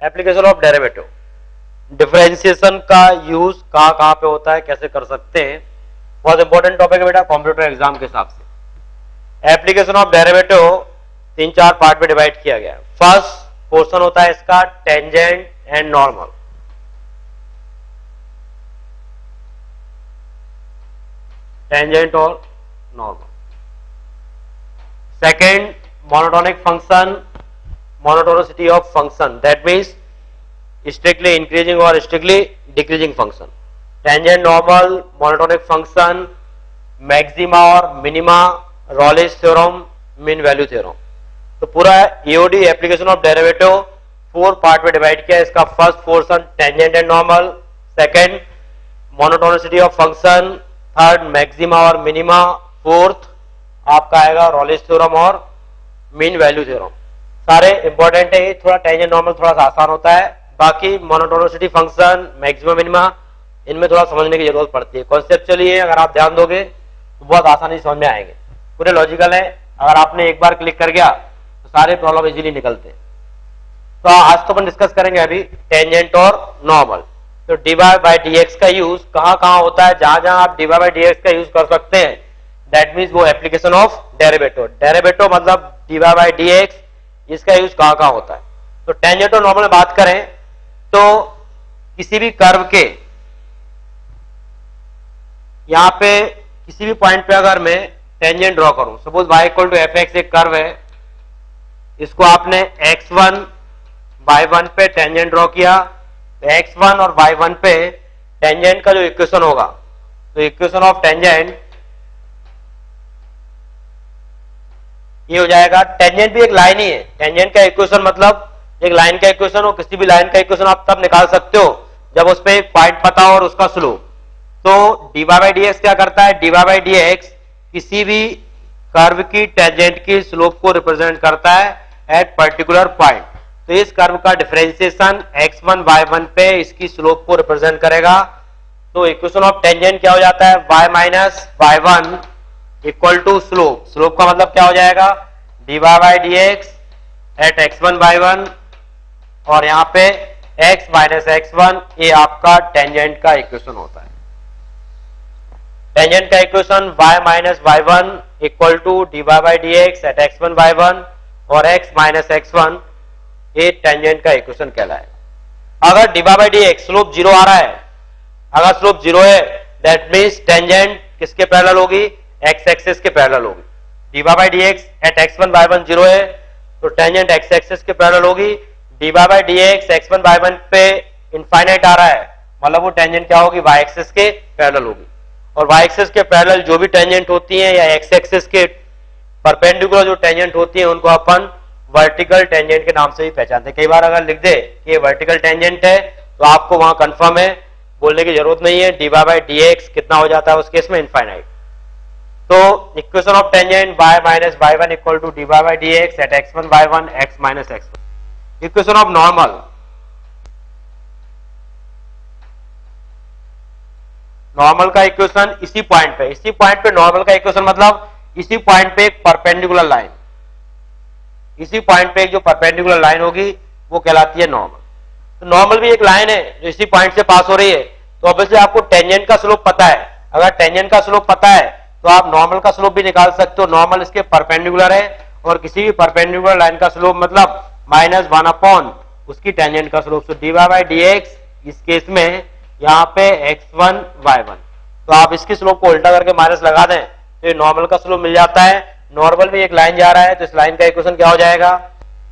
Application of derivative, differentiation का use कहाँ कहाँ पे होता है, कैसे कर सकते हैं, बहुत इंपॉर्टेंट टॉपिक है बेटा कंप्यूटर एग्जाम के हिसाब से। एप्लीकेशन ऑफ डेरिवेटिव 3-4 पार्ट में डिवाइड किया गया है। फर्स्ट पोर्शन होता है इसका टेंजेंट एंड नॉर्मल, टेंजेंट और normal. Second monotonic function, monotonicity of function, that means strictly increasing और strictly decreasing function. Tangent normal, monotonic function, maxima और minima, Rolle's theorem, mean value theorem. तो पूरा EOD application of derivative 4 part में divide किया है। इसका first portion tangent and normal, second monotonicity of function, third maxima और minima, fourth आपका आएगा रॉलिस थ्योरम और मीन वैल्यू थ्योरम। सारे इंपॉर्टेंट है। थोड़ा टेंजेंट नॉर्मल थोड़ा सा आसान होता है, बाकी मोनोटोनिसिटी फंक्शन, मैक्सिमा, मिनिमा इनमें थोड़ा समझने की जरूरत पड़ती है। कॉन्सेप्चुअली है, अगर आप ध्यान दोगे तो बहुत आसानी से समझ में आएंगे, पूरे लॉजिकल है। अगर आपने एक बार क्लिक कर गया तो सारे प्रॉब्लम इजीली निकलते हैं। तो आज तो अपन डिस्कस करेंगे अभी टेंजेंट और नॉर्मल। तो dy बाय dx का यूज कहां कहां होता है, जहां जहां आप dy बाय dx का यूज कर सकते हैं, दैट मीन्स वो एप्लीकेशन ऑफ डेरिवेटिव। डेरिवेटिव मतलब dy बाय dx, इसका यूज कहां कहां होता है। तो टेंजेंट और नॉर्मल में बात करें तो किसी भी कर्व के यहां पे किसी भी पॉइंट पे अगर मैं टेंजेंट ड्रॉ करूं, suppose y equal to fx एक कर्व है, इसको आपने x1 y1 पे टेंजेंट ड्रॉ किया, तो x1 और y1 पे टेंजेंट का जो इक्वेशन होगा, तो इक्वेशन ऑफ टेंजेंट ये हो जाएगा। टेंजेंट भी एक लाइन ही है, टेंजेंट का इक्वेशन मतलब एक लाइन का इक्वेशन हो, किसी भी लाइन का इक्वेशन आप तब निकाल सकते हो जब उस पर एक पॉइंट पता हो और उसका स्लोप। तो dy बाय dx क्या करता है, dy बाय dx किसी भी कर्व की टेंजेंट की स्लोप को रिप्रेजेंट करता है एट पर्टिकुलर पॉइंट। तो इस कर्व का डिफरेंशिएशन x1 y1 पे इसकी स्लोप को रिप्रेजेंट करेगा। तो इक्वेशन ऑफ टेंजेंट क्या हो जाता है, y minus y1 equal to slope. Slope का मतलब क्या हो जाएगा, dy by dx at x1 y1, और यहां पे x माइनस x1 ये आपका टेंजेंट का इक्वेशन होता है। टेंजेंट का equation y minus y1 equal to dy by dx at x1 y1 और x माइनस x1 ये टेंजेंट का इक्वेशन कहलाएगा। अगर dy बाय dx स्लोप 0 आ रहा है, अगर स्लोप 0 है दैट मींस टेंजेंट किसके पैरेलल होगी, x एक्सिस के पैरेलल होगी। dy by dx at x1 y1 0 है तो टेंजेंट x एक्सिस के पैरेलल होगी। dy by dx x1 y1 पे इनफाइनाइट आ रहा है, मतलब वो टेंजेंट क्या होगी, y एक्सिस के पैरेलल होगी। और y एक्सिस के पैरेलल जो भी टेंजेंट होती है या x एक्सिस के परपेंडिकुलर जो टेंजेंट होती है उनको अपन वर्टिकल टेंजेंट के नाम से भी पहचानते हैं। कई बार अगर लिख दे कि ये वर्टिकल टेंजेंट है तो आपको वहां कंफर्म है, बोलने की जरूरत नहीं है। dy बाय dx कितना हो जाता है उस केस में, इनफाइनाइट। तो equation of tangent y minus y1 equal to dy by dx at x1 y1 x minus x1। Equation of normal, normal का इक्वेशन इसी पॉइंट पे नॉर्मल का इक्वेशन मतलब इसी पॉइंट पे एक परपेंडिकुलर लाइन, इसी पॉइंट पे एक जो परपेंडिकुलर लाइन होगी वो कहलाती है नॉर्मल। तो नॉर्मल भी एक लाइन है जो इसी पॉइंट से पास हो रही है, तो ऑब्वियसली आपको टेंजेंट का स्लोप पता है। अगर टेंजेंट का स्लोप पता है तो आप नॉर्मल का स्लोप भी निकाल सकते हो। नॉर्मल इसके परपेंडिकुलर है और किसी भी परपेंडिकुलर लाइन का स्लोप मतलब -1 अपॉन उसकी टेंजेंट का स्लोप। dy बाय dx इस केस में यहाँ पे x1 y1, तो आप इसकी स्लोप को उल्टा करके माइनस लगा दें तो ये नॉर्मल का स्लोप मिल जाता है। नॉर्मल में एक लाइन जा रहा है तो इस लाइन का इक्वेशन क्या हो जाएगा,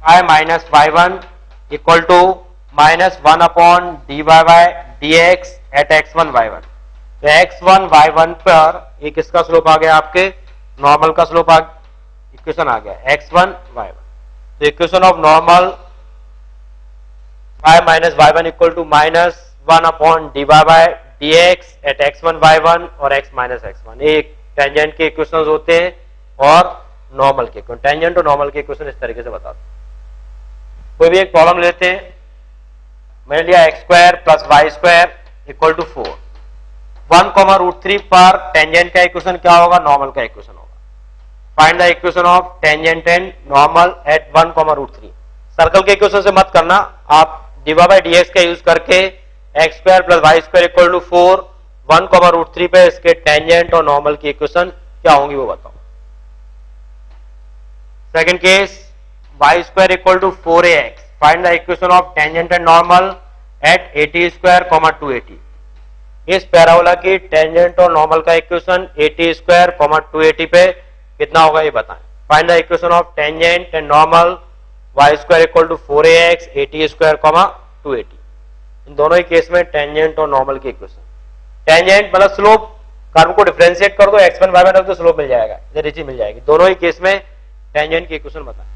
y minus y1 equal to -1 upon dy by dx at x1 y1। तो x1 y1 पर ये किसका स्लोप आ गया, आपके नॉर्मल का स्लोप इक्वेशन आ गया x1 y1। तो equation of normal y minus y1 equal to -1 upon dy by dx at x1 y1 और x माइनस x1। ये टेंजेंट के इक्वेशंस होते हैं और नॉर्मल के, टेंजेंट और नॉर्मल के इक्वेशन इस तरीके से बता दो। कोई भी एक प्रॉब्लम लेते हैं, मैंने लिया x² plus y² equal to 4। 1,√3 पर टेंजेंट का इक्वेशन क्या होगा, नॉर्मल का इक्वेशन होगा। Find the equation of tangent and normal at 1,√3। Circle के इक्वेशन से मत करना, आप डिवा बाई डी एक्स का यूज करके x square plus y square equal to 4 1, √3 पे इसके टेंजेंट और नॉर्मल की इक्वेशन क्या होंगी वो बताओ। Second case y square equal to 4ax, find the equation of tangent and normal at 80 square 280। इस पैराबोला की टेंजेंट और नॉर्मल का इक्वेशन 80 स्क्वायर 280 पे कितना होगा ये बताएं। Find the equation of tangent and normal y square equal to 4ax 80 square 280। इन दोनों ही केस में टेंजेंट और नॉर्मल की इक्वेशन, टेंजेंट मतलब स्लोप, कर्व को डिफरेंशिएट कर दो, x1 y1 रख दो, स्लोप मिल जाएगा, इधर इसी मिल जाएगी। दोनों ही केस में टेंजेंट की इक्वेशन बताएं।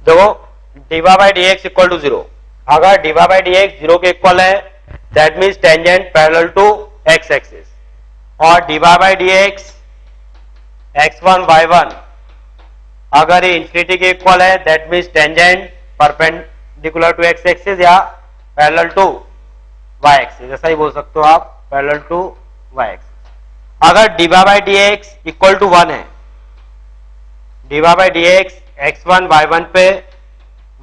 देखो d y by D x equal to 0, अगर डिवा बाई डी एक्स 0 के इक्वल है that means tangent parallel to X axis, और dy by D X x1 y1 अगर ये इंफिनिटी के इक्वल है that means tangent perpendicular to X axis या parallel to y axis, ऐसा ही बोल सकते हो आप, पैरेलल टू y एक्सिस। अगर diva by D x equal to 1 है, diva by D X x1 y1 पे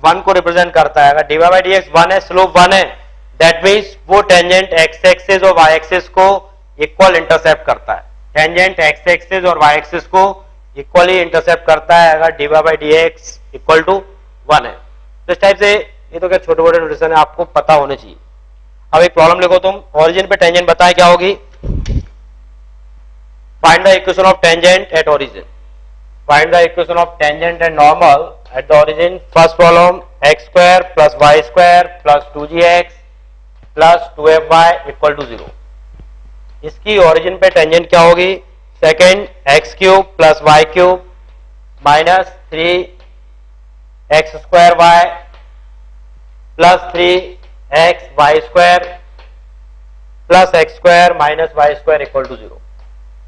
1 को रिप्रेजेंट करता है, अगर डिवा बाई डी एक्स 1 है, स्लोप 1 है, दैट मीन्स वो टेंजेंट x एक्सिस और y एक्सिस को इक्वल इंटरसेप्ट करता है, टेंजेंट x एक्सिस और y एक्सिस को इक्वली इंटरसेप्ट करता है अगर diva by D x equal to 1 है। तो इस टाइप से ये तो क्या छोटे मोटे नोटेशन है, आपको पता होने चाहिए। अब एक प्रॉब्लम लिखो तुम, ओरिजिन पे टेंजेंट बताए क्या होगी, find the equation of tangent at origin, find the equation of tangent and normal at the origin. First problem x square plus y square plus 2gx plus 2fy equal to 0, इसकी origin पे tangent क्या होगी, second x cube plus y cube minus 3x square y plus 3x y square plus x square minus y square equal to 0।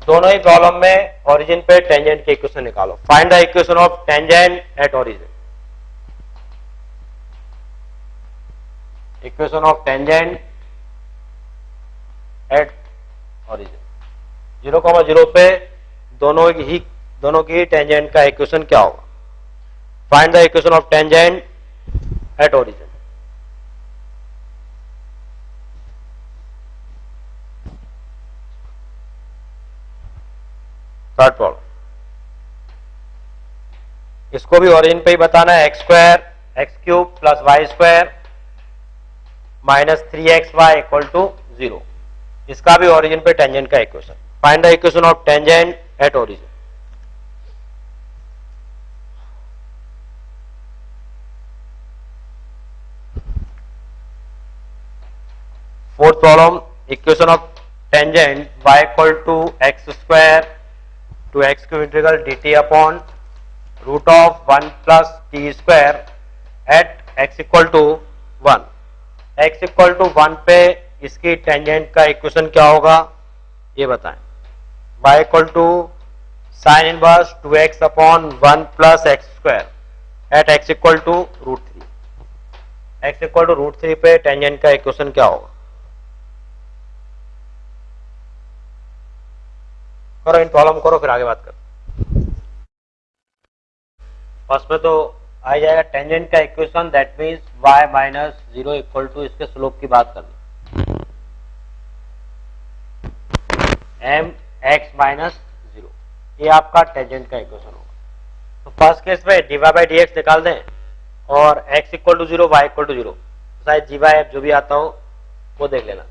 दोनों ही problem में origin पे tangent की equation निकालो। Find the equation of tangent at origin, equation of tangent at origin. 0,0 पे दोनों की tangent का इक्वेशन क्या होगा? Find the equation of tangent at origin. Third problem, इसको भी ओरिजिन पे ही बताना है। X square x cube plus y square minus 3xy equal to 0। इसका भी ओरिजिन पे टेंजेंट का equation. Find the equation of tangent at origin. Fourth problem, equation of tangent y equal to x square to x cube integral dt upon root of 1 plus t square at x equal to 1। X equal to 1 पे इसकी tangent का equation क्या होगा ये बताएं। y equal to sine inverse 2x upon 1 plus x square at x equal to root 3। X equal to root 3 पे tangent का equation क्या होगा? करो, इन प्रॉब्लम करो, फिर आगे बात कर। फर्स्ट में तो आ जाएगा टेंजेंट का equation, that means y minus 0 equal to इसके स्लोप की बात करनी, m x माइनस 0, ये आपका टेंजेंट का इक्वेशन होगा। तो फर्स्ट केस में dy बाई डी एक्स निकाल दें और x equal to 0 y equal to 0, शायद जी वाई जो भी आता हो वो देख लेना।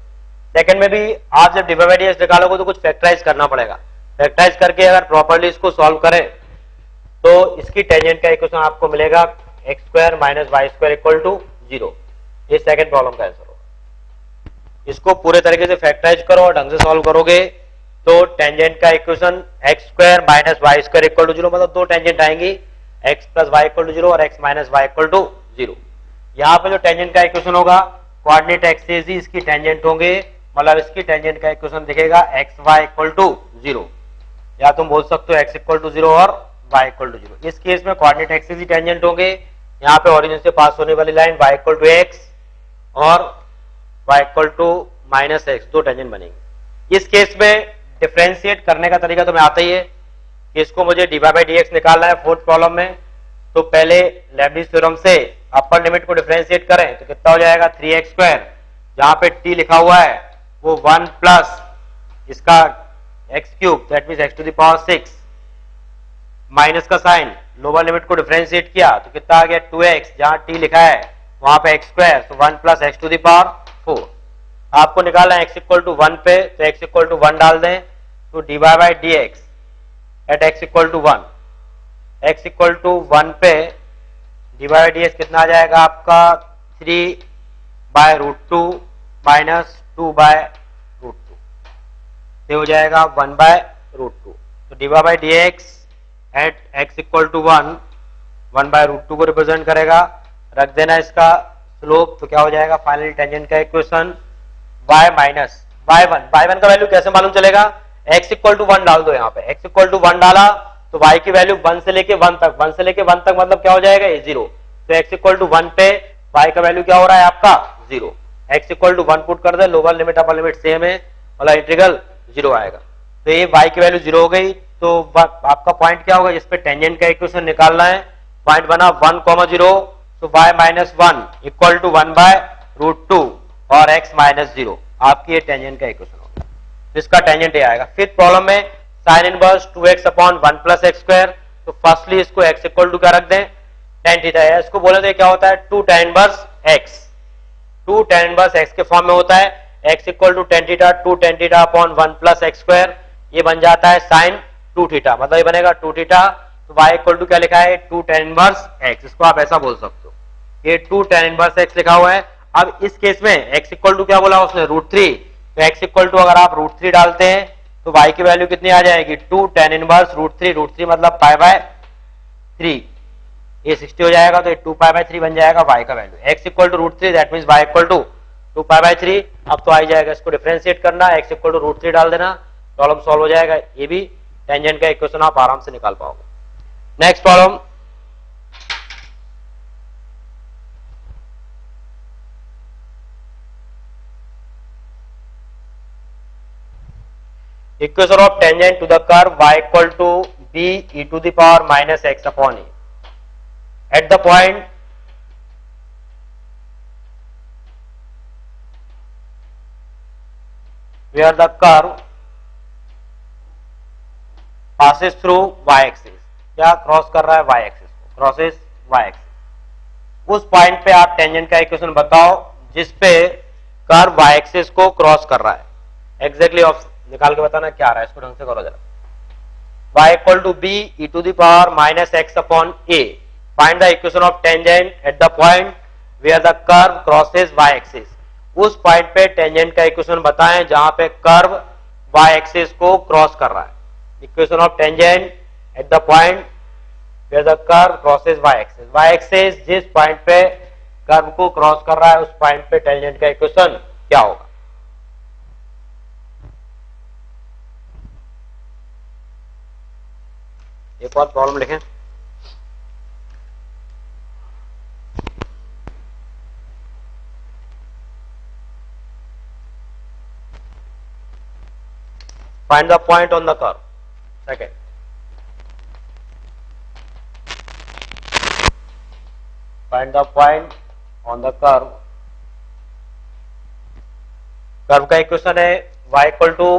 सेकंड में भी आप जब dy बाई डी एक्स निकालोगे तो कुछ फैक्टराइज करना पड़ेगा। फैक्टराइज करके अगर प्रॉपर्ली इसको सॉल्व करें तो इसकी टेंजेंट का इक्वेशन आपको मिलेगा x square minus y square equal to 0। ये सेकंड प्रॉब्लम का आंसर होगा। इसको पूरे तरीके से फैक्टराइज करो और ढंग से सॉल्व करोगे तो टेंजेंट का equation x square minus y square equal to 0, मतलब दो टेंजेंट आएंगी, x plus y equal to 0 और x minus y equal to 0। यहाँ पे जो टेंजेंट का इक्वेशन होगा कोऑर्डिनेट एक्सिस ही इसकी टेंजेंट होंगे, मतलब इसकी टेंजेंट का इक्वेशन दिखेगा एक्स वाई इक्वल टू 0, या तुम बोल सकते हो एक्स इक्वल टू 0 और y इक्वल टू 0। इस केस में कोऑर्डिनेट एक्सिस ही टेंजेंट होंगे। यहाँ पे ओरिजिन से पास होने वाली line y equal to x और y equal to minus x, दो टेंजेंट बनेंगे। इस केस में डिफरेंशिएट करने का तरीका तुम्हें आता ही है कि इसको मुझे dy बाई डी एक्स निकालना है फोर्थ प्रॉब्लम में। तो पहले लेब्निज थ्योरम से अपर लिमिट को डिफरेंशिएट करें तो कितना हो जाएगा 3x स्क्वायर, जहां पे t लिखा हुआ है वो 1 प्लस इसका x cube, that means x to the power 6, minus का साइन, लोअर लिमिट को डिफरेंशिएट किया तो कितना आ गया 2x, जहां t लिखा है वहां पे एक्स स्क्वायर, तो 1 plus x to the power 4। आपको निकालना है x इक्वल टू 1 पे, तो x इक्वल टू 1 डाल दें तो dy by D x at x equal to 1, x equal to 1 पे dy बाई डी एक्स कितना आ जाएगा आपका 3 by root 2 minus 2 by root 2, ये हो जाएगा 1 बाय रूट 2। तो dy by D x at x equal to 1 by root 2 को represent करेगा। रख देना इसका स्लोप, तो क्या हो जाएगा फाइनली टेंजेंट का इक्वेशन y माइनस y1 का वैल्यू कैसे मालूम चलेगा? x इक्वल टू 1 डाल दो, यहाँ पे x इक्वल टू 1 डाला तो y की वैल्यू 1 से लेके 1 तक, 1 से लेके 1 तक मतलब क्या हो जाएगा 0। तो x इक्वल टू 1 पे y का वैल्यू क्या हो रहा है आपका 0। x इक्वल टू 1 पुट कर दे, lower limit upper limit same है, मतलब इंटीग्रल 0 आएगा। तो ये y की वैल्यू 0 हो गई। तो आपका पॉइंट क्या होगा, जिस पे टेंजेंट का इक्वेशन निकालना है, पॉइंट बना 1,0, तो y minus 1 equal to 1 by root 2 और x माइनस 0, आपकी ये टेंजेंट का इक्वेशन होगा। तो इसका टेंजेंट ये आएगा। फिफ्थ प्रॉब्लम में sign inverse 2x upon 1 plus x square, तो फर्स्टली इसको x इक्वल टू क्या रख दें tan थीटा है, इसको बोले तो क्या होता है 2 tan inverse x, 2 tan inverse x के फॉर्म में होता है, x equal to tan theta 2 tan theta upon 1 plus x square, ये बन जाता है साइन 2 थीटा, मतलब ये बनेगा 2 थीटा। तो y इक्वल टू क्या लिखा है 2 tan इनवर्स x, इसको आप ऐसा बोल सकते हो, ये 2 tan इनवर्स x लिखा हुआ है। अब इस केस में x इक्वल टू क्या बोला उसने √3, तो x इक्वल टू अगर आप √3 डालते हैं तो y की वैल्यू कितनी आ जाएगी 2 tan इनवर्स √3 मतलब पाई बाय 3, ये 60 हो जाएगा, तो ये 2 पाई बाय 3 बन जाएगा y का value. x equal to √3 that means y equal to 2 pi by 3। अब तो आ जाएगा, इसको डिफरेंशिएट करना, x इक्वल टू √3 डाल देना, प्रॉब्लम सॉल्व हो जाएगा। ये भी टेंजेंट का इक्वेशन आप आराम से निकाल पाओगे। Next problem, equation of tangent to the curve y equal to b e to the power minus x upon e at the point where the curve passes through y axis, क्या cross कर रहा है y axis को, crosses y axis। उस point पे आप tangent का equation बताओ जिस पे कर्व y axis को क्रॉस कर रहा है। एग्जैक्टली ऑफ निकाल के बताना क्या आ रहा है, इसको ढंग से करो जरा। y equal to b e to the power minus x upon a, find the equation of tangent at the point where the curve crosses y axis। उस पॉइंट पे टेंजेंट का इक्वेशन बताएं जहां पे कर्व y एक्सिस को cross कर रहा है। Equation of tangent at the point where the curve crosses y axis. y axis जिस पॉइंट पे कर्व को क्रॉस कर रहा है उस पॉइंट पे टेंजेंट का इक्वेशन क्या होगा। एक और प्रॉब्लम लिखें। Find the point on the curve. Second. Find the point on the curve. Curve का इक्वेशन है y equal to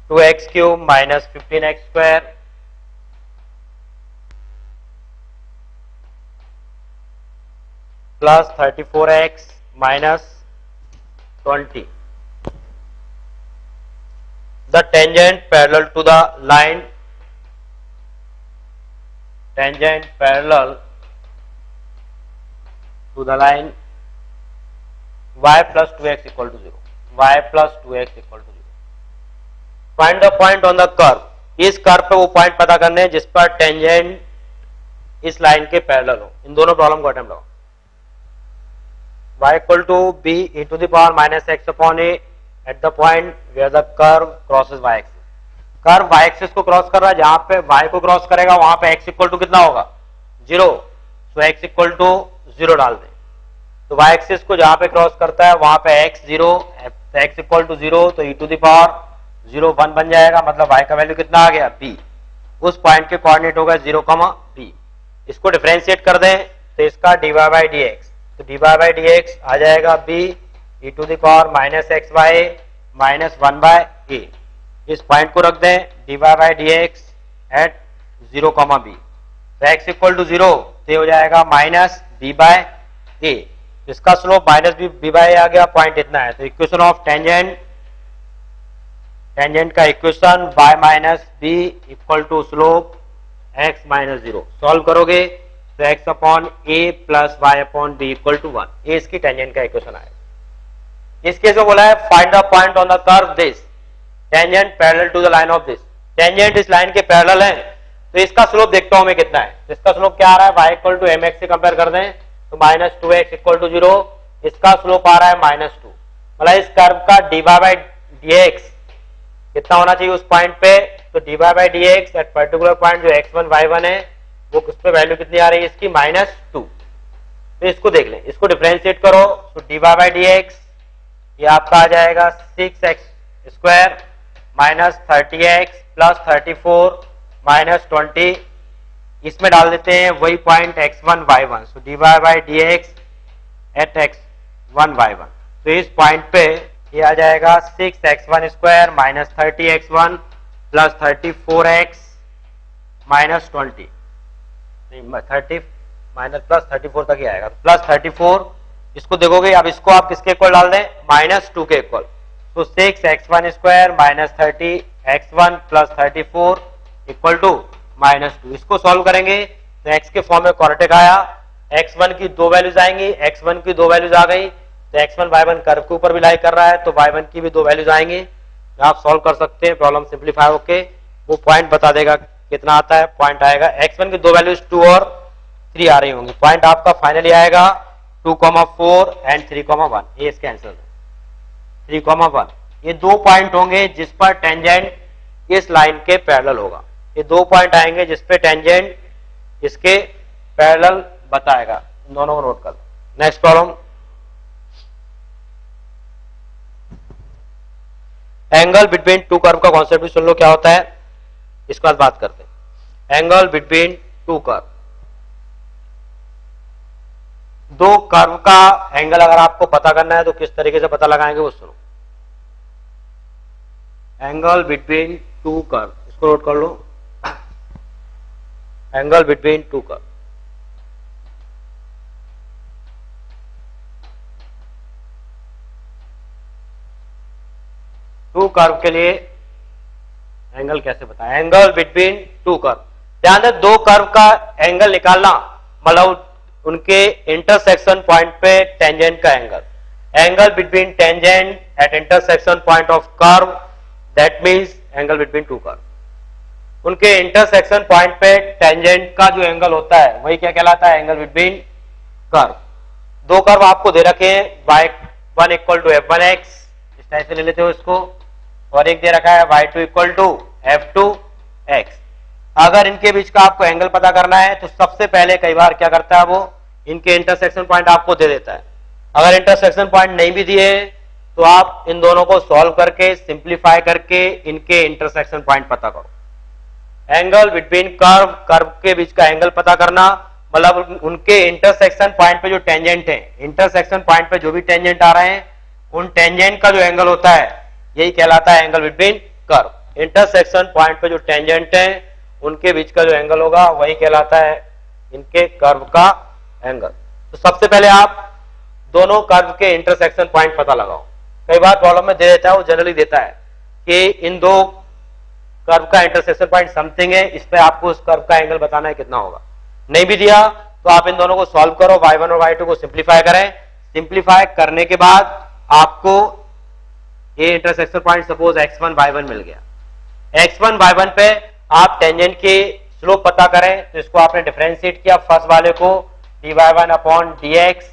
2x cube minus 15x square plus 34x minus 20। The tangent parallel to the line, tangent parallel to the line y plus 2x equal to 0, y plus 2x equal to 0। Find the point on the curve। इस curve पे वो point पता करने हैं जिस पर tangent इस line के पैरेलल हो। इन दोनों प्रॉब्लम को अटेम्प्ट लगाओ। y equal to b e to the power minus x upon a at the point where the curve crosses y axis. Curve y axis को क्रॉस कर रहा है, जहां पे y को क्रॉस करेगा वहां पे x इक्वल टू कितना होगा 0, सो x इक्वल टू 0 डाल दें। तो y एक्सिस को जहां पे क्रॉस करता है वहां पे x 0, x इक्वल टू 0, तो e टू द पावर 0 1 बन जाएगा, मतलब y का वैल्यू कितना आ गया b। उस पॉइंट के कोऑर्डिनेट होगा 0, b। इसको डिफरेंशिएट कर दें तो इसका dy बाई dx, तो dy बाई dx आ जाएगा b e to the power minus X Y minus 1 by A. इस पॉइंट को रख दें dy by dx at 0, b। तो x इक्वल टू 0 तो हो जाएगा माइनस b बाय ए। इसका स्लोप माइनस b बाय आ गया, पॉइंट इतना है। तो इक्वेशन ऑफ टेंजेंट, टेंजेंट का equation y minus b equal to slope x minus 0। Solve करोगे तो x upon a plus y upon b equal to 1। ये इसकी टेंजेंट का इक्वेशन आएगा। इस केस में बोला है find the point on the curve this tangent parallel to the line of this. Tangent इस लाइन के पैरेलल है, तो इसका स्लोप देखता हूं मैं कितना है। तो इसका स्लोप क्या आ रहा है, y इक्वल टू mx से कंपेयर कर दें तो माइनस 2x इक्वल टू 0। इसका स्लोप आ रहा है माइनस 2, मतलब इस कर्व का dy बाई dx कितना होना चाहिए उस पॉइंट पे। तो dy by dx at particular point जो x1 y1 है वो उस पे वैल्यू कितनी आ रही है इसकी माइनस 2। तो इसको देख लें, इसको डिफरेंशिएट करो तो dy बाई dx ये आपका आ जाएगा 6x square minus 30x plus 34 minus 20। इसमें डाल देते हैं वही point x1 y1, so dy by dx at x1 y1। तो इस पॉइंट पे ये आ जाएगा 6x1 square minus 30x1 plus 34x minus 20, नहीं 30 माइनस प्लस 34 तक ही आएगा, प्लस 34। इसको देखोगे अब इसको आप किसके इक्वल डाल दें माइनस 2 के इक्वल, तो 6x1 square minus 30x1 plus 34 equal to minus 2। इसको सॉल्व करेंगे तो x के फॉर्म में क्वाड्रेटिक आया, x1 की दो वैल्यूज आएंगी, x1 की दो वैल्यूज आ गई तो x1 y1 कर्व के ऊपर भी लाई कर रहा है तो y1 की भी दो वैल्यूज आएंगी। आप सॉल्व कर सकते हैं, प्रॉब्लम सिंप्लीफाई होके वो पॉइंट बता देगा कितना आता है। पॉइंट आएगा x1 की दो वैल्यूज 2 और 3 आ रही होंगी, पॉइंट आपका फाइनली आएगा 2,4 एंड 3,1। ये इसके आंसर है 3,1। ये दो पॉइंट होंगे जिस पर टेंजेंट इस लाइन के पैरेलल होगा। ये दो पॉइंट आएंगे जिस पे टेंजेंट इसके पैरेलल बताएगा। दोनों को नोट कर लो। Next problem, angle between two curve का कॉन्सेप्ट भी सुन लो क्या होता है, इसके बाद बात करते हैं। एंगल बिटवीन टू कर्व, दो कर्व का एंगल अगर आपको पता करना है तो किस तरीके से पता लगाएंगे वो सुनो। एंगल बिटवीन टू कर्व, इसको नोट कर लो, angle between two curve. Two curve के लिए एंगल कैसे बताएं, एंगल बिटवीन टू कर्व। ध्यान दे, दो कर्व का एंगल निकालना मतलब उनके इंटरसेक्शन पॉइंट पे टेंजेंट का angle, angle between tangent at intersection point of curve, that means angle between two curve. उनके इंटरसेक्शन पॉइंट पे टेंजेंट का जो एंगल होता है वही क्या कहलाता है, एंगल बिटवीन कर्व। दो कर्व आपको दे रखे हैं, y1 इक्वल टू f1x, इस टाइप से ले लेते हो इसको, और एक दे रखा है y2 इक्वल टू f2x। अगर इनके बीच का आपको एंगल पता करना है तो सबसे पहले कई बार क्या करता है वो इनके इंटरसेक्शन पॉइंट आपको दे देता है। अगर इंटरसेक्शन पॉइंट नहीं भी दिए तो आप इन दोनों को सॉल्व करके सिंप्लीफाई करके इनके इंटरसेक्शन पॉइंट पता करो। एंगल बिटवीन कर्व, कर्व के बीच का एंगल पता करना मतलब उनके इंटरसेक्शन पॉइंट पे जो टेंजेंट है, इंटरसेक्शन पॉइंट पे जो भी टेंजेंट आ रहे हैं उन टेंजेंट का जो एंगल होता है यही कहलाता है angle between curve. Intersection point पे जो टेंजेंट है उनके बीच का जो एंगल होगा वही कहलाता है इनके कर्व का एंगल। तो सबसे पहले आप दोनों कर्व के इंटरसेक्शन पॉइंट पता लगाओ। कई बार प्रॉब्लम में दे देता है, वो जनरली देता है कि इन दो कर्व का इंटरसेक्शन पॉइंट समथिंग है, इस पे आपको उस कर्व का एंगल बताना है कितना होगा। नहीं भी दिया तो आप इन दोनों को सॉल्व करो, y1 और y2 को सिंप्लीफाई करें। सिंप्लीफाई करने के बाद आपको ये intersection point suppose x1 y1 मिल गया। x1 y1 पे आप टेंजेंट की स्लोप पता करें तो इसको आपने डिफरेंशिएट किया, फर्स्ट वाले को dy1 अपॉन dx,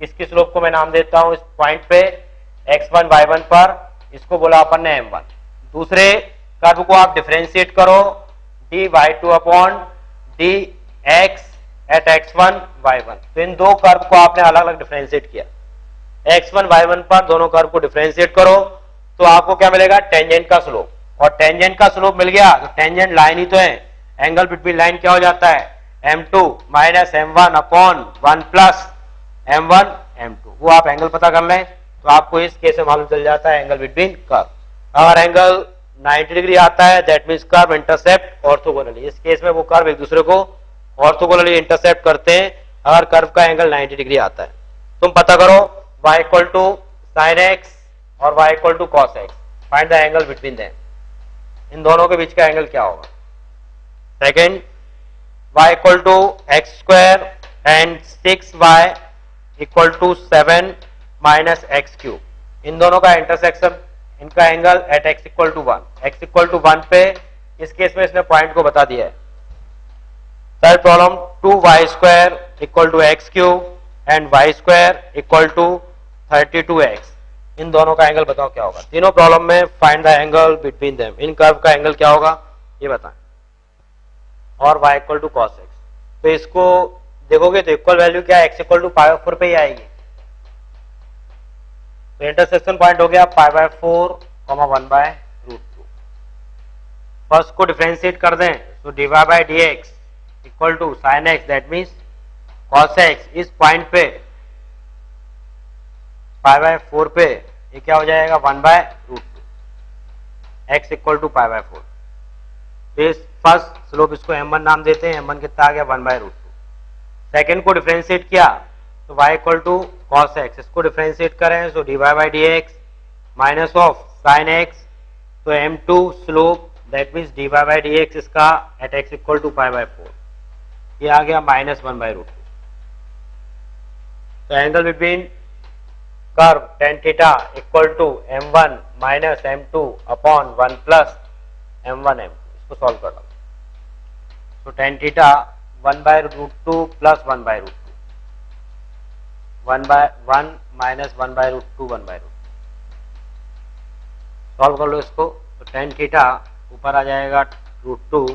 इसकी स्लोप को मैं नाम देता हूं इस पॉइंट पे x1 y1 पर, इसको बोला अपन ने m1। दूसरे कर्व को आप डिफरेंशिएट करो dy2 upon dx at x1 y1। तो इन दो कर्व को आपने अलग अलग डिफरेंशिएट किया, x1 y1 पर दोनों कर्व को डिफरेंशिएट करो तो आपको क्या मिलेगा, टेंजेंट का स्लोप। और टेंजेंट का स्लोप मिल गया तो टेंजेंट लाइन ही तो है, एंगल बिटवीन लाइन क्या हो जाता है, m2 minus m1 upon 1 plus m1 m2। वो आप एंगल पता कर लें तो आपको इस केस में मालूम चल जाता है एंगल बिटवीन कर्व। अगर एंगल 90 डिग्री आता है that means curve intercept orthogonally. इस केस में वो कर्व एक दूसरे को ऑर्थोगोनली इंटरसेप्ट करते हैं अगर कर्व का एंगल 90 डिग्री आता है। तुम पता करो y equal to sine X और y equal to cos X, find the angle between them. इन दोनों के बीच का एंगल क्या होगा। Second, y equal to x square and 6y equal to 7 minus X cube. इन दोनों का इंटरसेक्शन, इनका angle at x equal to 1, x equal to 1 पे इस केस में इसने पॉइंट को बता दिया है। Third problem, 2y square equal to x cube and y square equal to 32x। इन दोनों का एंगल बताओ क्या होगा। तीनों प्रॉब्लम में find the angle between them, इन कर्व का एंगल क्या होगा ये बताएं। और y equal to cos x, तो इसको देखोगे तो इक्वल वैल्यू क्या है, x equal to pi by 4 पे ही आएगी। तो इंटरसेक्शन पॉइंट हो गया पाई बाय 4 1 बाय रूट 2। फर्स्ट को डिफरेंशिएट कर दें तो dy by dx equal to sine x, that means cos x. इस पॉइंट पे पाई बाय 4 पे ये क्या हो जाएगा 1 by root 2, x equal to pi by 4। तो इस फर्स्ट स्लोप इसको m1 नाम देते हैं, m1 कितना आ गया 1 बाय रूट 2। सेकेंड को डिफरेंशिएट किया तो y equal to cos x, इसको डिफरेंशिएट करें तो dy by dx minus of sine x, तो m2 slope that means dy by dx इसका at x equal to pi by 4, ये आ गया माइनस 1 बाय रूट 2। तो angle between curve tan theta equal to m1 minus m2 upon 1 plus m1 m2, इसको solve कर लो। तो tan theta 1 by root 2 plus 1 by root 2, 1 by 1 minus 1 by root 2 1 by root 2। Solve कर लो इसको तो tan theta ऊपर आ जाएगा रूट 2,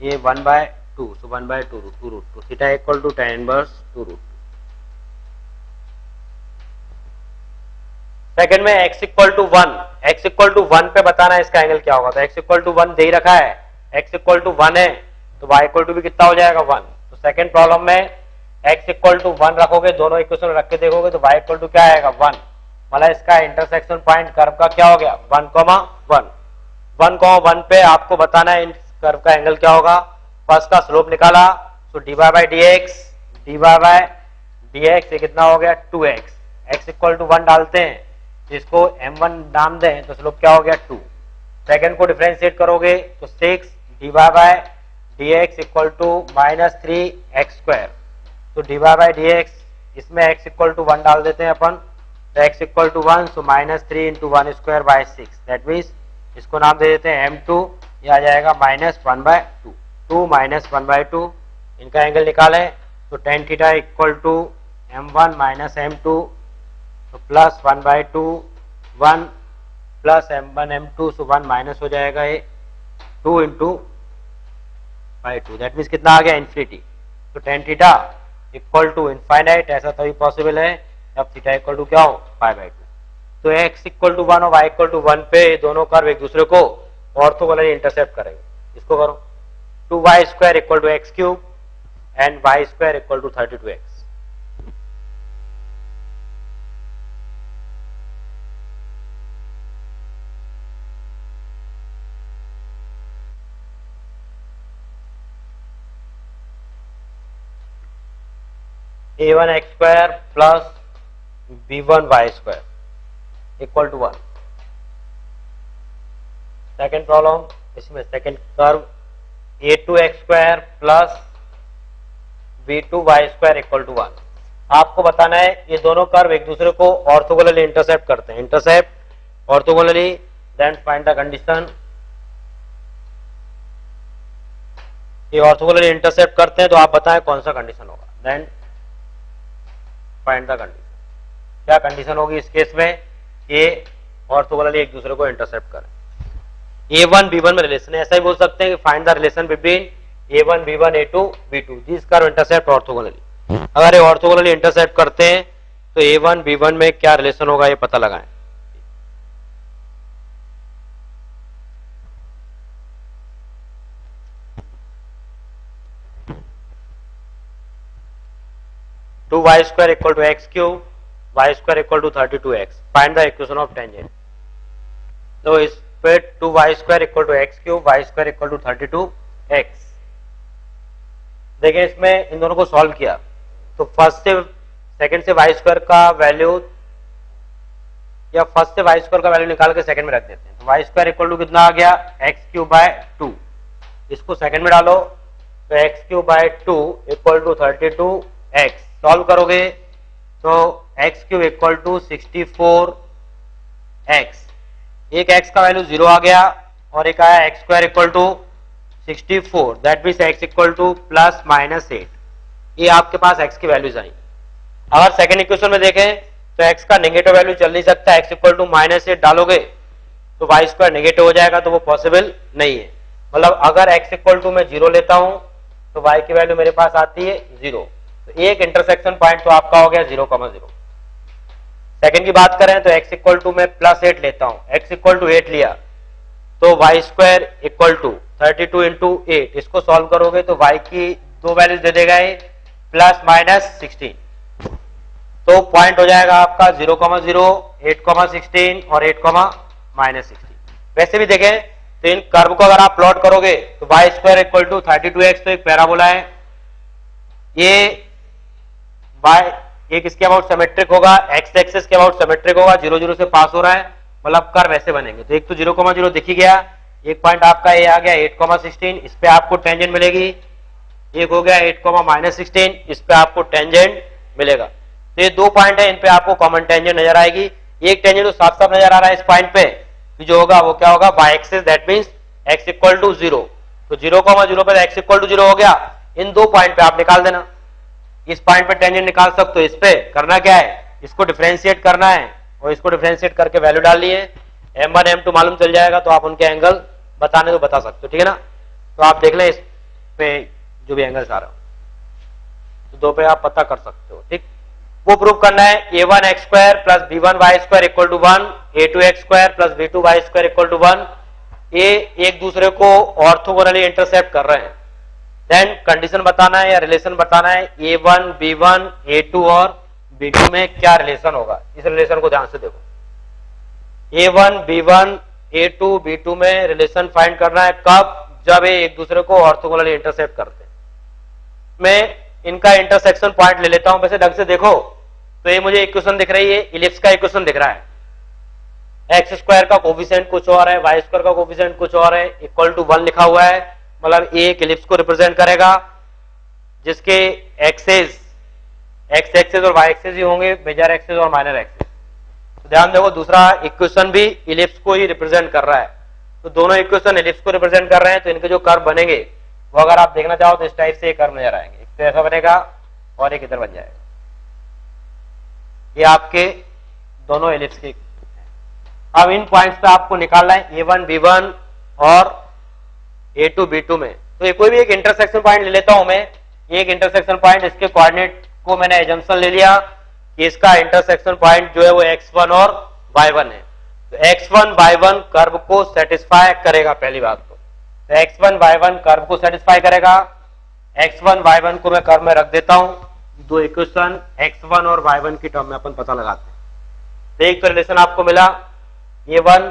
ये 1 by 2, so 1 by 2 root 2, theta equal to tan inverse 2 root 2। Second में x equal to 1, x equal to 1 पे बताना है इसका एंगल क्या होगा। तो x इक्वल टू 1 दे ही रखा है, x इक्वल टू 1 है तो y इक्वल टू भी कितना हो जाएगा 1। तो सेकंड प्रॉब्लम में x इक्वल टू 1 रखोगे, दोनों इक्वेशन रख के देखोगे तो y इक्वल टू क्या आएगा 1, मतलब इसका इंटरसेक्शन पॉइंट कर्व का क्या हो गया 1,1। 1,1 पे आपको बताना है इन कर्व का एंगल क्या होगा। फर्स्ट का स्लोप निकाला तो dy बाई dx ये कितना हो गया 2x, x इक्वल टू 1 डालते हैं, इसको m1 नाम दें तो स्लोप क्या हो गया 2। सेकंड को डिफरेंशिएट करोगे तो 6 dy by dx equal to -3x²। तो dy बाई dx इसमें x इक्वल टू 1 डाल देते हैं अपन, तो x equal to 1 so -3 into 1² by 6, that means इसको नाम दे देते हैं m2, ये आ जाएगा -1/2, 2 -1/2। इनका एंगल निकालें तो tan theta equal to m1 minus m2, तो प्लस 1/2, 1 प्लस m1 m2, सो 1 माइनस हो जाएगा ये 2 इंटू बाई 2, दैट मीन्स कितना आ गया इन्फिनिटी। तो tan theta equal to infinite, ऐसा तभी पॉसिबल है जब थीटा इक्वल टू क्या हो π/2। तो x इक्वल टू 1 और y इक्वल टू 1 पे दोनों कर्व एक दूसरे को ऑर्थोगोनली इंटरसेप्ट करेंगे। इसको करो 2y² equal to x³ and y² equal to 32x। a1x² plus b1y² equal to 1। Second problem, इसमें second curve a2x² plus b2y² equal to 1। आपको बताना है ये दोनों कर्व एक दूसरे को ऑर्थोगोनली इंटरसेप्ट करते हैं, intercept orthogonally, then find the condition. ये ऑर्थोगोनली इंटरसेप्ट करते हैं तो आप बताएं कौन सा कंडीशन होगा, देन फाइंड द कंडीशन। क्या कंडीशन होगी इस केस में, ये ऑर्थोगोनली एक दूसरे को इंटरसेप्ट करें। a1 b1 में रिलेशन है, ऐसा ही बोल सकते हैं कि find the relation between a1 b1 a2 b2, this curve intercept orthogonally. अगर ये ऑर्थोगोनली इंटरसेप्ट करते हैं तो a1 b1 में क्या रिलेशन होगा ये पता लगाएं। Two y² equal to x³ y² equal to 32x, find the equation of tangent. तो इस पे 2y² equal to x³ y² equal to 32x। देखिए इसमें इन दोनों को सॉल्व किया तो फर्स्ट से सेकंड से y² का वैल्यू या फर्स्ट से y² का वैल्यू निकाल के सेकंड में रख देते हैं। तो y² इक्वल टू कितना आ गया x³/2, इसको सेकंड में डालो तो x³/2 equal to 32x। Solve करोगे तो x³ इक्वल टू 64x, एक x का वैल्यू 0 आ गया और एक आया x² equal to 64, that means x equal to plus -8। ये आपके पास x की वैल्यूज आई। अगर सेकंड इक्वेशन में देखें तो x का नेगेटिव वैल्यू चल नहीं सकता, x इक्वल टू -8 डालोगे तो y² नेगेटिव हो जाएगा, तो वो पॉसिबल नहीं है। मतलब अगर x इक्वल टू मैं 0 लेता हूं तो y की वैल्यू मेरे पास आती है 0, तो एक इंटरसेक्शन पॉइंट तो आपका हो गया 0,0। सेकंड की बात करें तो x इक्वल टू मैं +8 लेता हूं, x इक्वल टू 8 लिया तो y² इक्वल टू 32 इंटू 8, इसको सॉल्व करोगे तो y की दो वैल्यूज दे देगा ये +-16, तो पॉइंट हो जाएगा आपका 0,0, 8,16 और 8,-16। वैसे भी देखें तो इन कर्व को अगर आप प्लॉट करोगे तो y² इक्वल टू 32x तो एक पैराबोला है, ये y एक इसके अबाउट सिमेट्रिक होगा, x एक्सिस के अबाउट सिमेट्रिक होगा, 0 0 से पास हो रहा है, मतलब कर्व ऐसे बनेंगे। तो एक तो 0,0 दिख ही गया, एक पॉइंट आपका ये आ गया 8,16, इस पे आपको टेंजेंट मिलेगी। एक हो गया 8,-16, इस पे आपको टेंजेंट मिलेगा। तो ये दो पॉइंट है, इन पे आपको कॉमन टेंजेंट नजर आएगी। एक टेंजेंट तो साफ साफ नजर आ रहा है इस पॉइंट पे, जो होगा वो क्या होगा y axis, that means x equal to 0। तो 0,0 पर x इक्वल टू 0 हो गया। इन दो पॉइंट पे आप निकाल देना, इस पॉइंट पे टेंजेंट निकाल सकते हो। इस पे करना क्या है, इसको डिफरेंशिएट करना है और इसको डिफरेंशिएट करके वैल्यू डालनी है, m1 m2 मालूम चल जाएगा तो आप उनके एंगल बताने को बता सकते हो, ठीक है ना। तो आप देख लें इस पे जो भी एंगल्स आ रहा हो तो दो पे आप पता कर सकते हो, ठीक। वो प्रूव करना है a1 x square plus b1 y square equal to 1, a2 x square plus b2 y square equal to 1। ये एक दूसरे को ऑर्थोगोनली इंटरसेप्ट कर रहे हैं। देन कंडीशन बताना है या रिलेशन बताना है a1 b1 a2 और b2 में क्या रिलेशन होगा। इस रिलेशन को ध्यान से देखो। a1 b1 a2 b2 में रिलेशन फाइंड करना है कब, जब ये एक दूसरे को ऑर्थोगोनली इंटरसेप्ट करते हैं। मैं इनका इंटरसेक्शन पॉइंट ले लेता हूं। वैसे ढंग से देखो तो ये मुझे इक्वेशन दिख रही है, इलिप्स का इक्वेशन दिख रहा है। एक्स स्क्वायर का कोफिशिएंट कुछ और है, वाई स्क्वायर का कोफिशिएंट कुछ और है, इक्वल टू 1 लिखा हुआ है। मतलब एक इलिप्स को रिप्रेजेंट करेगा जिसके एक्सेस एक्स एक्सेस और वाई एक्सेस ही होंगे, मेजर एक्सेस और माइनर एक्सेस। तो ध्यान देखो दूसरा इक्वेशन भी इलिप्स को ही रिप्रेजेंट कर रहा है। तो दोनों इक्वेशन इलिप्स को रिप्रेजेंट कर रहे हैं, तो इनके जो कर्व बनेंगे वो अगर आप देखना चाहो तो इस टाइप से ये कर्व नजर आएंगे। एक तो ऐसा बनेगा और एक इधर बन जाएगा। ये आपके दोनों इलिप्स के। अब इन पॉइंट्स पे आपको निकालना है a1 b1 और a2 b2 में। तो ये कोई भी एक इंटरसेक्शन पॉइंट ले लेता हूं मैं। एक इंटरसेक्शन पॉइंट, इसके कोऑर्डिनेट को मैंने एजम्पशन ले लिया कि इसका इंटरसेक्शन पॉइंट जो है वो x1 और y1 है। तो x1 y1 कर्व को सेटिस्फाई करेगा। पहली बात तो x1 y1 कर्व को सेटिस्फाई करेगा। x1 y1 को मैं कर्व में रख देता हूं। दो इक्वेशन x1 और y1 की टर्म में अपन पता लगाते हैं। तो एक तो रिलेशन आपको मिला a1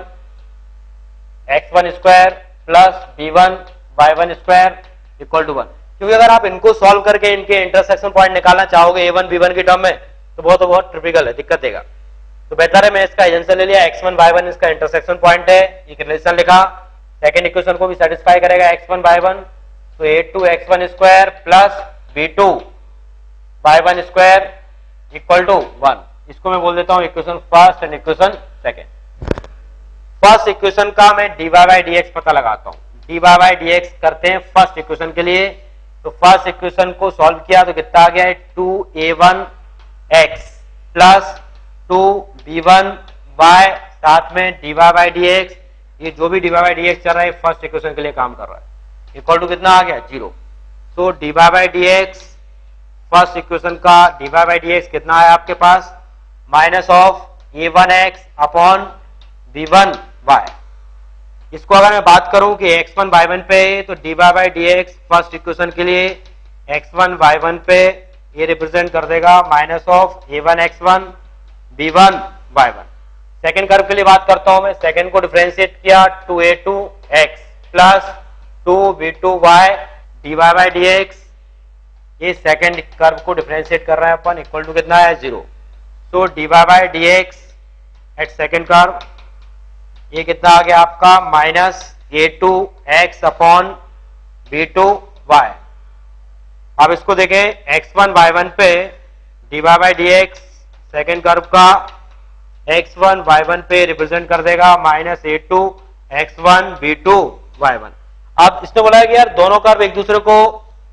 x1 square plus b1 y1 square equal to 1। क्योंकि अगर आप इनको सॉल्व करके इनके इंटरसेक्शन पॉइंट निकालना चाहोगे a1 b1 की टर्म में तो बहुत ट्रिपिकल है, दिक्कत देगा। तो बेहतर है मैं इसका एजेंशन ले लिया, x1 y1 इसका इंटरसेक्शन पॉइंट है, एक रिलेशन लिखा। सेकेंड इक्वेशन को भी सेटिस्फाई करेगा x1 y1। तो a2 x1 square plus b2 y1 square equal to 1। इसको मैं बोल देता हूं equation first and equation second. First equation का मैं dy बाई dx पता लगाता हूं। dy बाई dx करते हैं फर्स्ट इक्वेशन के लिए। तो फर्स्ट इक्वेशन को सॉल्व किया तो कितना आ गया है 2a1 x plus 2b1 y साथ में dy बाई dx। ये जो भी dy बाई dx चल रहा है फर्स्ट इक्वेशन के लिए काम कर रहा है। इक्वल टू कितना आ गया 0। तो dy by dx first equation का dy बाई dx कितना है आपके पास minus of a1x upon b1 y। इसको अगर मैं बात करूं कि x1 y1 पे तो dy by dx first equation के लिए x1 y1 पे ये रिप्रेजेंट कर देगा minus of a1 x1 b1 y1। Second curve के लिए बात करता हूं मैं। सेकेंड को डिफरेंशिएट किया 2a2 x plus 2b2 y dy by dx। ये सेकेंड कर्व को डिफरेंशिएट कर रहे हैं अपन, इक्वल टू कितना है 0। तो dy by dx at second curve ये कितना आ गया आपका minus a2 x upon b2 y। अब इसको देखें x1 y1 पे dy by dx second curve का x1 y1 पे रिप्रेजेंट कर देगा minus a2 x1 b2 y1। अब इसने बोला है कि यार दोनों कर्व एक दूसरे को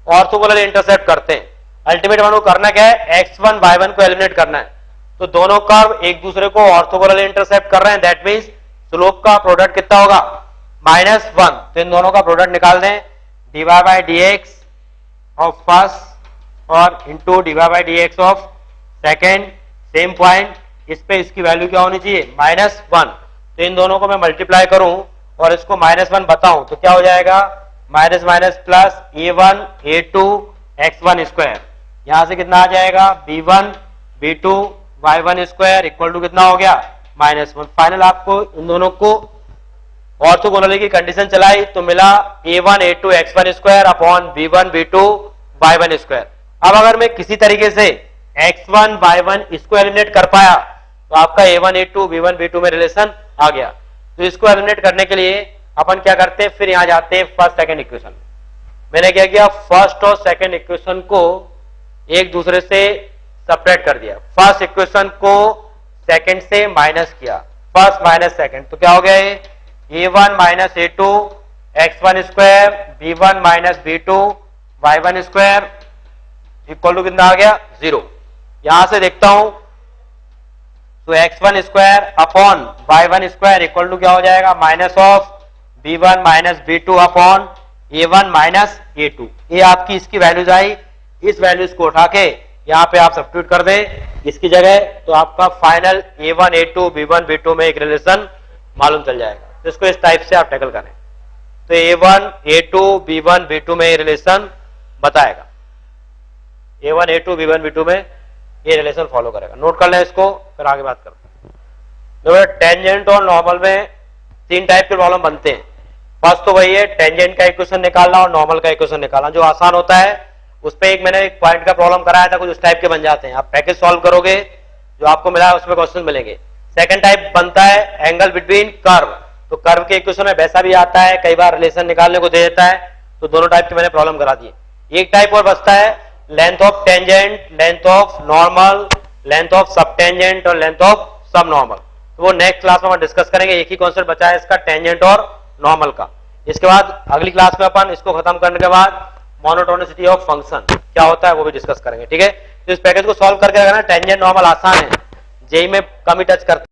ऑर्थोगोनल इंटरसेप्ट करते हैं। अल्टीमेट वन को करना क्या है x1 y1 को एलिमिनेट करना है। तो दोनों कर्व एक दूसरे को ऑर्थोगोनल इंटरसेप्ट कर रहे हैं। दैट मींस स्लोप का प्रोडक्ट कितना होगा -1। तो इन दोनों का प्रोडक्ट निकाल दें dy by dx of first और into dy by dx of second. Same point इस पे इसकी वैल्यू क्या होनी चाहिए -1। तो इन दोनों को मैं मल्टीप्लाई करूं और इसको -1 बताऊं तो क्या हो जाएगा minus minus plus a1 a2 x1 square. यहां से कितना आ जाएगा b1 b2 y1 square equal to कितना हो गया -1। फाइनल आपको इन दोनों को ऑर्थोगोनली की कंडीशन चलाई तो मिला a1 a2 x1 square upon b1 b2 y1 square. अब अगर मैं किसी तरीके से x1 y1 इसको एलिमिनेट कर पाया तो आपका a1 a2 b1 b2 में रिलेशन आ गया। तो इसको एलिमिनेट करने के लिए अपन क्या करते हैं, फिर यहां जाते हैं फर्स्ट सेकंड इक्वेशन। मैंने क्या किया, फर्स्ट और सेकंड इक्वेशन को एक दूसरे से सेपरेट कर दिया। फर्स्ट इक्वेशन को सेकंड से माइनस किया, फर्स्ट माइनस सेकंड, तो क्या हो गया ये a1 minus a2 x1 square b1 minus b2 y1 square equal to कितना आ गया 0। यहां से देखता हूं तो x1 square upon y1 square equal to क्या हो जाएगा minus of b1 minus b2 upon a1 minus a2। ये आपकी इसकी वैल्यूज आई। इस वैल्यूज को उठा के यहाँ पे आप सब्स्टिट्यूट कर दें इसकी जगह, तो आपका final A1 A2 B1 B2 में एक रिलेशन मालूम चल जाएगा। तो इसको इस टाइप से आप टैकल करें। तो A1 A2 B1 B2 में ये रिलेशन बताएगा, A1 A2 B1 B2 में ये रिलेशन फॉलो करेगा। नोट कर लें इसको, फिर आगे बात करते हैं। देखो टेंजेंट और नॉर्मल में तीन टाइप के प्रॉब्लम बनते हैं। फर्स्ट तो वही है टेंजेंट का इक्वेशन निकालना और नॉर्मल का इक्वेशन निकालना, जो आसान होता है। उस पर मैंने एक पॉइंट का प्रॉब्लम कराया था, कुछ उस टाइप के बन जाते हैं। आप पैकेज सॉल्व करोगे जो आपको मिला है उसमें क्वेश्चन मिलेंगे। सेकंड टाइप बनता है एंगल बिटवीन कर्व, तो कर्व के इक्वेशन में वैसा भी आता है, कई बार रिलेशन निकालने को दे देता है। तो दोनों टाइप के मैंने प्रॉब्लम करा दिए। एक टाइप और बचता है length of tangent, length of normal, length of सब टेंजेंट और लेंथ ऑफ सब नॉर्मल। तो वो नेक्स्ट क्लास में हम डिस्कस करेंगे। एक ही कॉन्सेप्ट बचा है इसका, टेंजेंट और नॉर्मल का। इसके बाद अगली क्लास में अपन इसको खत्म करने के बाद मोनोटोनिसिटी ऑफ फंक्शन क्या होता है वो भी डिस्कस करेंगे। ठीक है, तो इस पैकेज को सॉल्व करके रखना। टेंजेंट नॉर्मल आसान है, जेई में कम ही टच करते हैं।